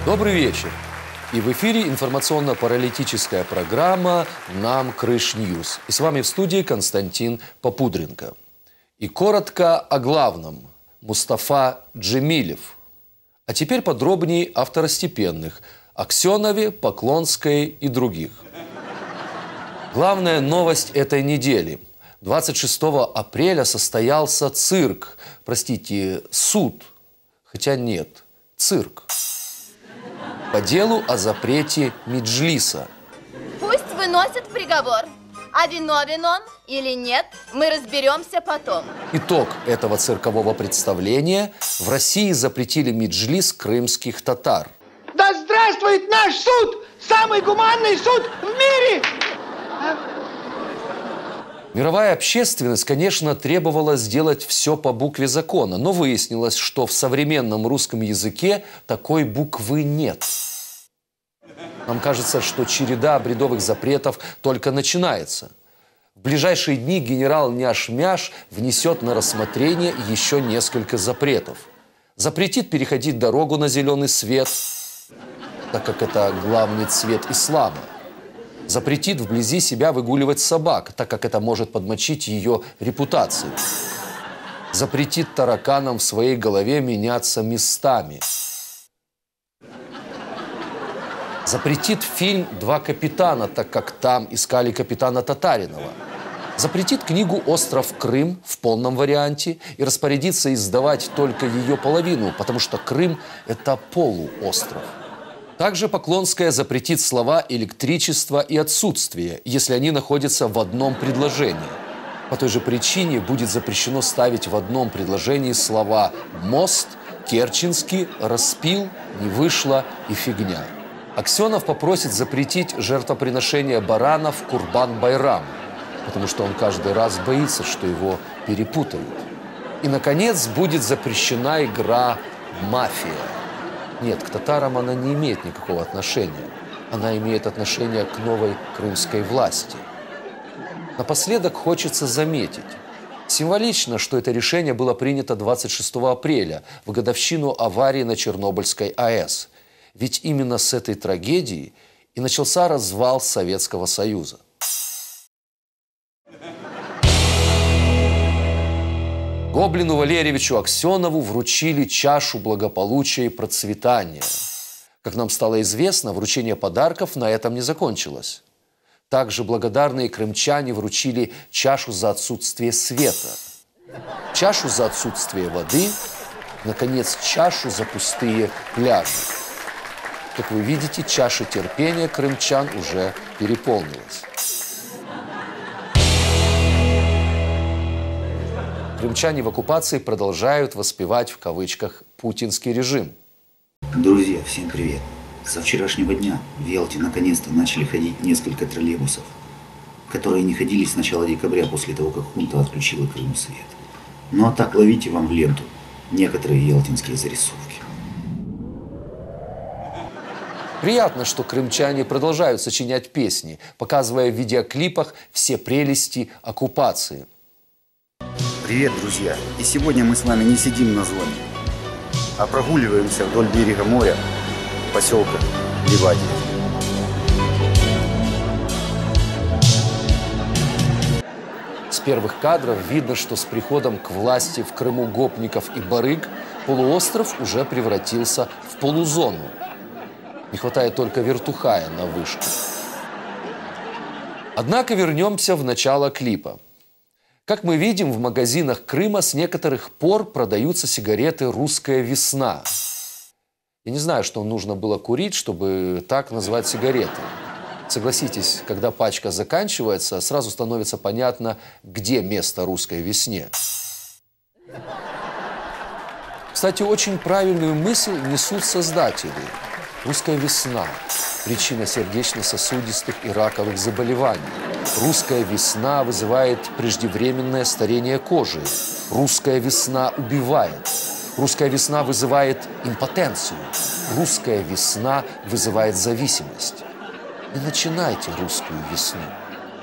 Добрый вечер. И в эфире информационно-паралитическая программа «Нам Крыш Ньюс». И с вами в студии Константин Попудренко. И коротко о главном. Мустафа Джемилев. А теперь подробнее о второстепенных. Аксенове, Поклонской и других. Главная новость этой недели. 26 апреля состоялся цирк. Простите, суд. Хотя нет, цирк. По делу о запрете Меджлиса. Пусть выносят приговор. А виновен он или нет, мы разберемся потом. Итог этого циркового представления. В России запретили Меджлис крымских татар. Да здравствует наш суд! Самый гуманный суд в мире! Мировая общественность, конечно, требовала сделать все по букве закона, но выяснилось, что в современном русском языке такой буквы нет. Нам кажется, что череда бредовых запретов только начинается. В ближайшие дни генерал Няш-Мяш внесет на рассмотрение еще несколько запретов. Запретит переходить дорогу на зеленый свет, так как это главный цвет ислама. Запретит вблизи себя выгуливать собак, так как это может подмочить ее репутацию. Запретит тараканам в своей голове меняться местами. Запретит фильм «Два капитана», так как там искали капитана Татаринова. Запретит книгу «Остров Крым» в полном варианте и распорядится издавать только ее половину, потому что Крым – это полуостров. Также Поклонская запретит слова «электричество» и «отсутствие», если они находятся в одном предложении. По той же причине будет запрещено ставить в одном предложении слова «мост», «керченский», «распил», «не вышло» и «фигня». Аксенов попросит запретить жертвоприношение барана в Курбан-Байрам, потому что он каждый раз боится, что его перепутают. И, наконец, будет запрещена игра «Мафия». Нет, к татарам она не имеет никакого отношения. Она имеет отношение к новой крымской власти. Напоследок хочется заметить. Символично, что это решение было принято 26 апреля, в годовщину аварии на Чернобыльской АЭС. Ведь именно с этой трагедии и начался развал Советского Союза. Гоблину Валерьевичу Аксенову вручили чашу благополучия и процветания. Как нам стало известно, вручение подарков на этом не закончилось. Также благодарные крымчане вручили чашу за отсутствие света, чашу за отсутствие воды, наконец, чашу за пустые пляжи. Как вы видите, чаша терпения крымчан уже переполнилась. Крымчане в оккупации продолжают воспевать в кавычках «путинский режим». Друзья, всем привет! Со вчерашнего дня в Ялте наконец-то начали ходить несколько троллейбусов, которые не ходили с начала декабря после того, как хунта отключила Крыму свет. Ну а так ловите вам в ленту некоторые ялтинские зарисовки. Приятно, что крымчане продолжают сочинять песни, показывая в видеоклипах все прелести оккупации. Привет, друзья! И сегодня мы с вами не сидим на зоне, а прогуливаемся вдоль берега моря поселка Ливадия. С первых кадров видно, что с приходом к власти в Крыму гопников и барыг полуостров уже превратился в полузону. Не хватает только вертухая на вышке. Однако вернемся в начало клипа. Как мы видим, в магазинах Крыма с некоторых пор продаются сигареты «Русская весна». Я не знаю, что нужно было курить, чтобы так назвать сигареты. Согласитесь, когда пачка заканчивается, сразу становится понятно, где место русской весне. Кстати, очень правильную мысль несут создатели. Русская весна – причина сердечно-сосудистых и раковых заболеваний. Русская весна вызывает преждевременное старение кожи. Русская весна убивает. Русская весна вызывает импотенцию. Русская весна вызывает зависимость. Не начинайте русскую весну.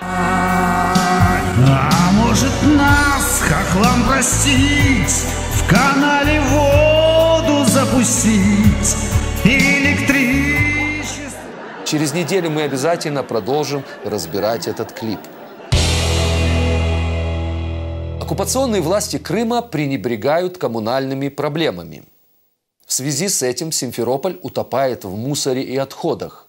А может нас, хохлам, простить, в канале воду запустить, электричество Через неделю мы обязательно продолжим разбирать этот клип. Оккупационные власти Крыма пренебрегают коммунальными проблемами. В связи с этим Симферополь утопает в мусоре и отходах.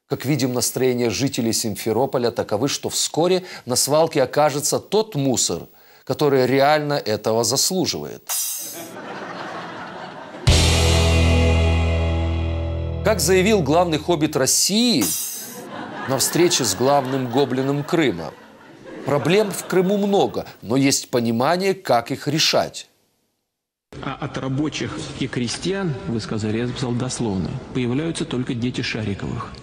Как видим, настроения жителей Симферополя таковы, что вскоре на свалке окажется тот мусор, который реально этого заслуживает. Как заявил главный хоббит России на встрече с главным гоблином Крыма, проблем в Крыму много, но есть понимание, как их решать. А от рабочих и крестьян, вы сказали, я записал дословно, появляются только дети Шариковых.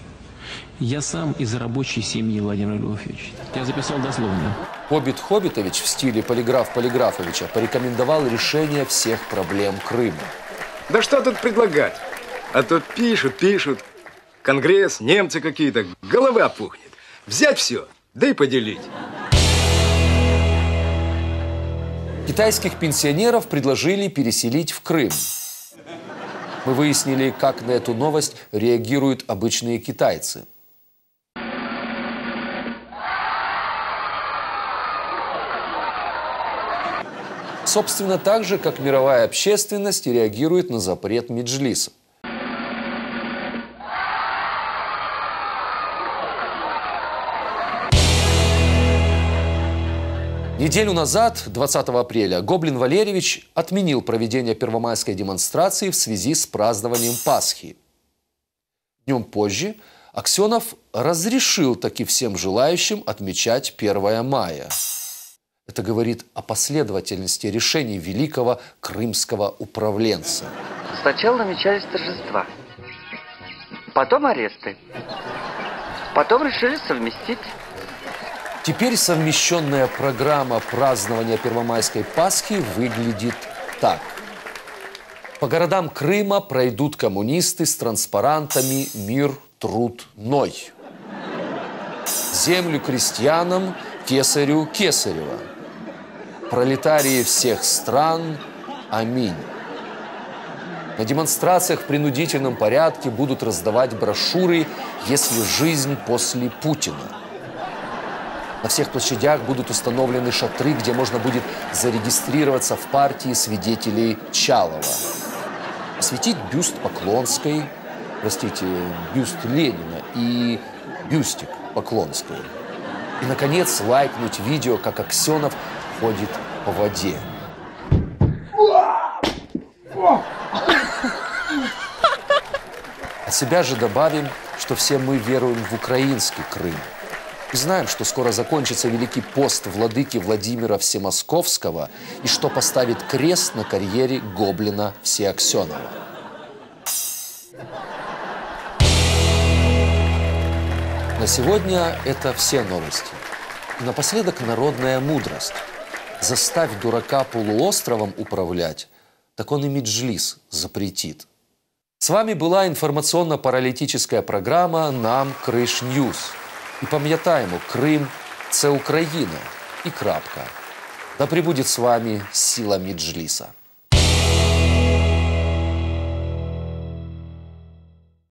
Я сам из рабочей семьи, Владимир Львович. Я записал дословно. Хоббит Хоббитович в стиле полиграф Полиграфовича порекомендовал решение всех проблем Крыма. Да что тут предлагать? А то пишут, конгресс, немцы какие-то, голова пухнет. Взять все, да и поделить. Китайских пенсионеров предложили переселить в Крым. Мы выяснили, как на эту новость реагируют обычные китайцы. Собственно, так же, как мировая общественность реагирует на запрет Меджлиса. Неделю назад, 20 апреля, Гоблин Валерьевич отменил проведение первомайской демонстрации в связи с празднованием Пасхи. Днем позже Аксенов разрешил таки всем желающим отмечать 1 мая. Это говорит о последовательности решений великого крымского управленца. Сначала намечались торжества, потом аресты, потом решили совместить. Теперь совмещенная программа празднования Первомайской Пасхи выглядит так. По городам Крыма пройдут коммунисты с транспарантами «Мир, труд, ной». Землю крестьянам, кесарю кесарева. Пролетарии всех стран, аминь. На демонстрациях в принудительном порядке будут раздавать брошюры «Если жизнь после Путина». На всех площадях будут установлены шатры, где можно будет зарегистрироваться в партии свидетелей Чалова. Осветить бюст Поклонской, бюст Ленина и бюстик Поклонской. И, наконец, лайкнуть видео, как Аксенов ходит по воде. От себя же добавим, что все мы веруем в украинский Крым. И знаем, что скоро закончится Великий пост владыки Владимира Всемосковского и что поставит крест на карьере гоблина Всеаксенова. На сегодня это все новости. И напоследок народная мудрость. Заставь дурака полуостровом управлять, так он и Меджлис запретит. С вами была информационно-паралитическая программа «Нам Криш Ньюс». І пам'ятаємо, Крим – це Україна і крапка. Да пребудет с вами сила Меджлиса.